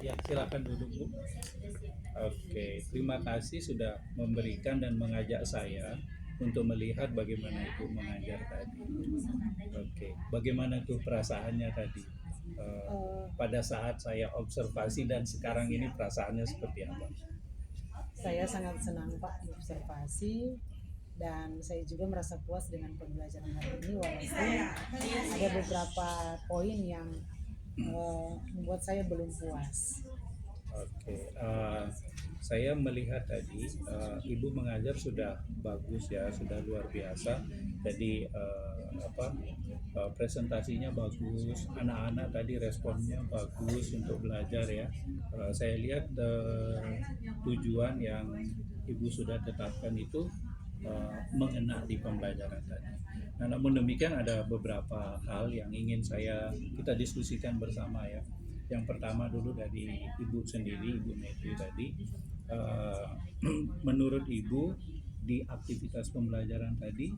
Ya, silakan duduk, Bu. Oke, terima kasih sudah memberikan dan mengajak saya untuk melihat bagaimana Ibu mengajar tadi. Oke, bagaimana tuh perasaannya tadi? Pada saat saya observasi dan sekarang ini perasaannya seperti apa? Saya sangat senang Pak diobservasi dan saya juga merasa puas dengan pembelajaran hari ini walaupun ada beberapa poin yang membuat saya belum puas. Oke, saya melihat tadi Ibu mengajar sudah bagus ya, sudah luar biasa. Jadi presentasinya bagus, anak-anak tadi responnya bagus untuk belajar ya. Saya lihat tujuan yang Ibu sudah tetapkan itu mengena di pembelajaran tadi. Nah, namun demikian ada beberapa hal yang ingin kita diskusikan bersama ya. Yang pertama dulu dari Ibu sendiri, Ibu Metri tadi, eh, menurut Ibu di aktivitas pembelajaran tadi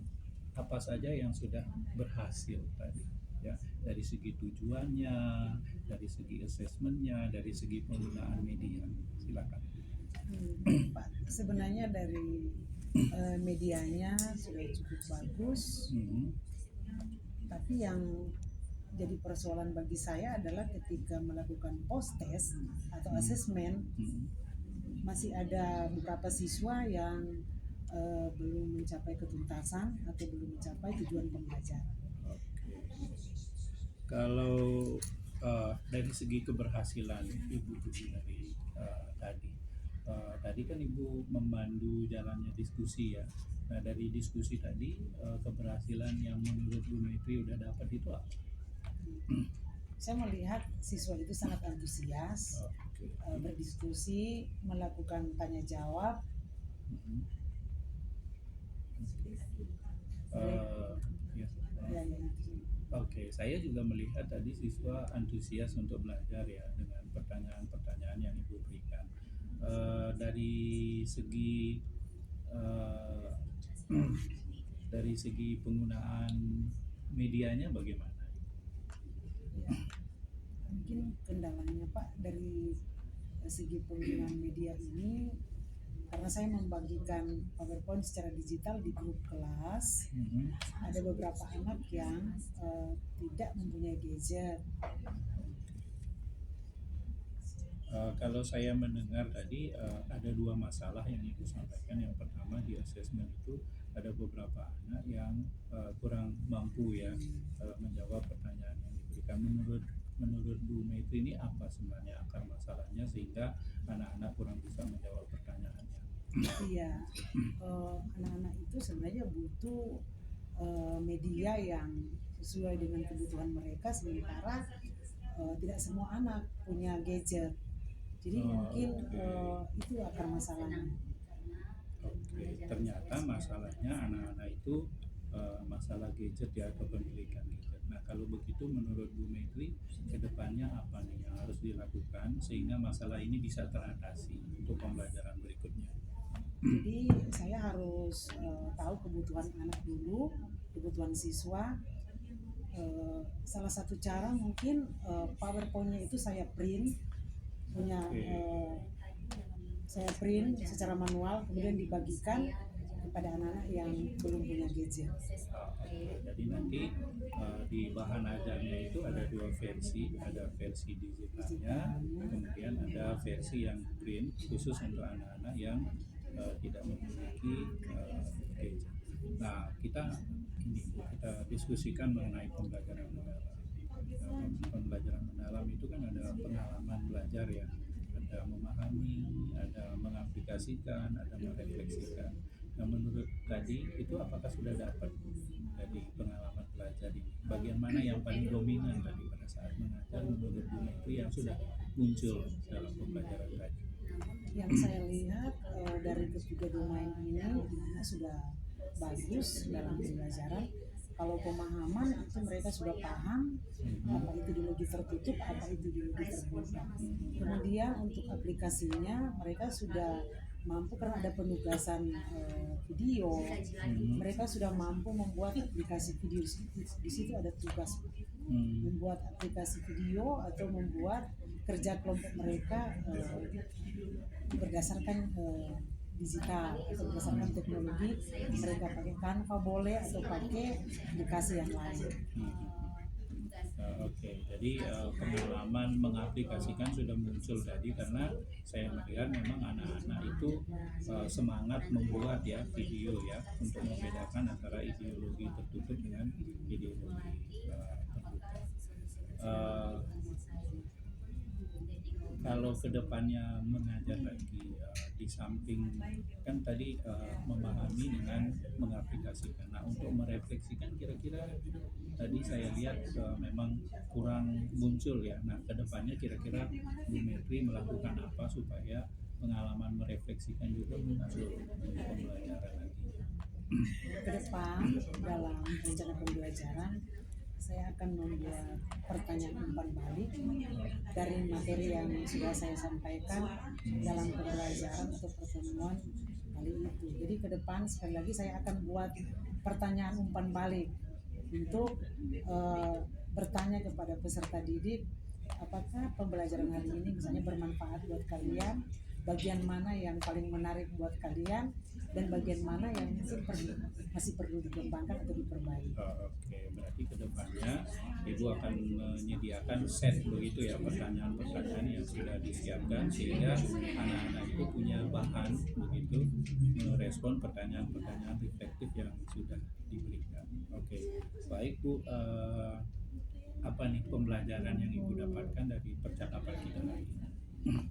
apa saja yang sudah berhasil tadi? Ya, dari segi tujuannya, dari segi asesmennya, dari segi penggunaan media. Silakan. Pak, sebenarnya dari medianya sudah cukup bagus, Hmm. tapi yang jadi persoalan bagi saya adalah ketika melakukan post test atau asesmen Hmm. masih ada beberapa siswa yang belum mencapai ketuntasan atau belum mencapai tujuan pembelajaran. Oke. Kalau dari segi keberhasilan Ibu dulu dari tadi, tadi kan Ibu memandu jalannya diskusi ya. Nah dari diskusi tadi keberhasilan yang menurut Bu Metri udah dapat itu apa? Saya melihat siswa itu sangat antusias Oke. berdiskusi, melakukan tanya jawab. Mhm. Ya. Ya, ya, Oke, saya juga melihat tadi siswa antusias untuk belajar ya dengan pertanyaan-pertanyaan yang Ibu berikan. Dari segi eh, dari segi penggunaan medianya bagaimana? ya. Mungkin kendalanya Pak dari segi penggunaan media ini karena saya membagikan PowerPoint secara digital di grup kelas, Mhm. ada beberapa anak yang tidak mempunyai gadget. Kalau saya mendengar tadi ada dua masalah yang Ibu sampaikan. Yang pertama di asesmen itu ada beberapa anak yang kurang mampu ya menjawab pertanyaan yang diberikan. Menurut Bu Maitri ini apa sebenarnya akar masalahnya sehingga anak-anak kurang bisa menjawab pertanyaannya? Iya, anak-anak itu sebenarnya butuh media yang sesuai dengan kebutuhan mereka, sementara tidak semua anak punya gadget. Jadi mungkin Oke. itu akar masalahnya. Oke, ternyata masalahnya anak-anak itu masalah gadget ya kepemilikan gadget. Nah kalau begitu menurut Bu Metri kedepannya apa nih yang harus dilakukan sehingga masalah ini bisa teratasi untuk pembelajaran berikutnya? Jadi saya harus tahu kebutuhan anak dulu, kebutuhan siswa. Salah satu cara mungkin PowerPoint-nya itu saya print, punya Oke. saya print secara manual, kemudian dibagikan kepada anak-anak yang belum punya gadget. Oke, jadi nanti di bahan ajarnya itu ada dua versi, ada versi digitalnya, kemudian ada versi yang print khusus untuk anak-anak yang tidak memiliki gadget. Nah, kita diskusikan mengenai pembelajaran mendalam. Pembelajaran mendalam itu kan ada pengalaman belajar ya, ada memahami, ada mengaplikasikan, ada merefleksikan. Nah, menurut tadi itu apakah sudah dapat dari pengalaman belajar ini? Bagian mana yang paling dominan tadi pada saat mengajar menurut Bu Menteri yang sudah muncul dalam pembelajaran tadi? Yang saya lihat dari ketiga domain ini sudah bagus dalam pembelajaran. Kalau pemahaman itu mereka sudah paham apa itu ideologi tertutup, apa itu ideologi terbuka. Kemudian untuk aplikasinya mereka sudah mampu karena ada penugasan video, mereka sudah mampu membuat aplikasi video. Di situ ada tugas membuat aplikasi video atau membuat kerja kelompok mereka berdasarkan digital atau berdasarkan teknologi. Mereka pakai Canva boleh atau pakai aplikasi yang lain. Oke, jadi pengalaman mengaplikasikan sudah muncul tadi karena saya melihat memang anak-anak itu semangat membuat ya video ya untuk membedakan antara ideologi tertutup dengan ideologi terbuka. Kalau kedepannya mengajar lagi di samping kan tadi memahami dengan mengaplikasikan. Nah, untuk merefleksikan kira-kira tadi saya lihat memang kurang muncul ya. Nah, kedepannya kira-kira Bu Metri melakukan apa supaya pengalaman merefleksikan juga muncul di pembelajaran nantinya. Ke depan dalam rencana pembelajaran saya akan membuat pertanyaan umpan balik dari materi yang sudah saya sampaikan dalam pembelajaran atau pertemuan kali itu. Jadi ke depan sekali lagi saya akan buat pertanyaan umpan balik untuk bertanya kepada peserta didik, apakah pembelajaran hari ini misalnya bermanfaat buat kalian, bagian mana yang paling menarik buat kalian, dan bagian mana yang mungkin masih perlu dikembangkan atau diperbaiki. Oke, berarti kedepannya Ibu akan menyediakan set begitu ya pertanyaan-pertanyaan yang sudah disiapkan sehingga anak-anak itu punya bahan begitu merespon pertanyaan-pertanyaan reflektif yang sudah diberikan. Oke, baik Bu. Apa nih pembelajaran yang Ibu dapatkan dari percakapan kita hari ini?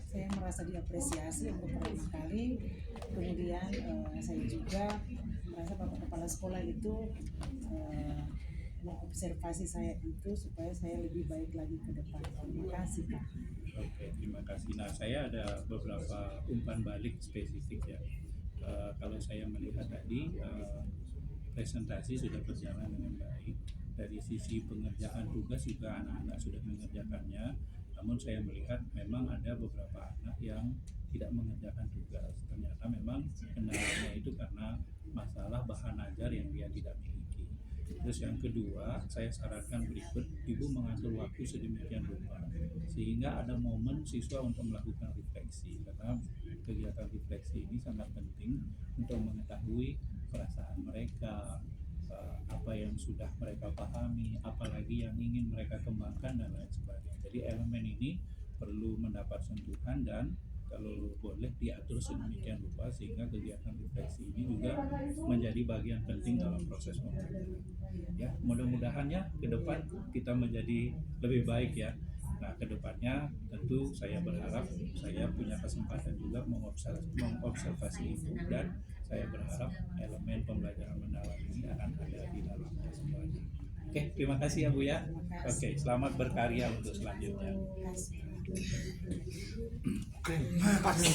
Saya merasa diapresiasi untuk pertama kali. Kemudian saya juga merasa Bapak Kepala Sekolah itu mengobservasi saya itu supaya saya lebih baik lagi ke depan. Terima kasih Kak. Oke, terima kasih. Nah, saya ada beberapa umpan balik spesifik ya. Kalau saya melihat tadi presentasi sudah berjalan dengan baik. Dari sisi pengerjaan tugas juga anak-anak sudah mengerjakannya. Namun saya melihat memang ada beberapa anak yang tidak mengerjakan tugas. Ternyata memang kendalanya itu karena masalah bahan ajar yang dia tidak miliki. Terus yang kedua, saya sarankan berikut, Ibu mengatur waktu sedemikian rupa sehingga ada momen siswa untuk melakukan refleksi. Karena kegiatan refleksi ini sangat penting untuk mengetahui perasaan mereka, apa yang sudah mereka pahami, apalagi yang ingin mereka kembangkan dan lain sebagainya. Jadi elemen ini perlu mendapat sentuhan dan kalau boleh diatur sedemikian rupa sehingga kegiatan refleksi ini juga menjadi bagian penting dalam proses pembelajaran. Ya, mudah-mudahan ya ke depan kita menjadi lebih baik ya. Nah, ke depannya tentu saya berharap saya punya kesempatan juga mengobservasi itu dan saya berharap elemen pembelajaran mendalam ini akan ada di dalam semuanya. Oke, terima kasih ya Bu ya. Oke, selamat berkarya untuk selanjutnya. Terima kasih.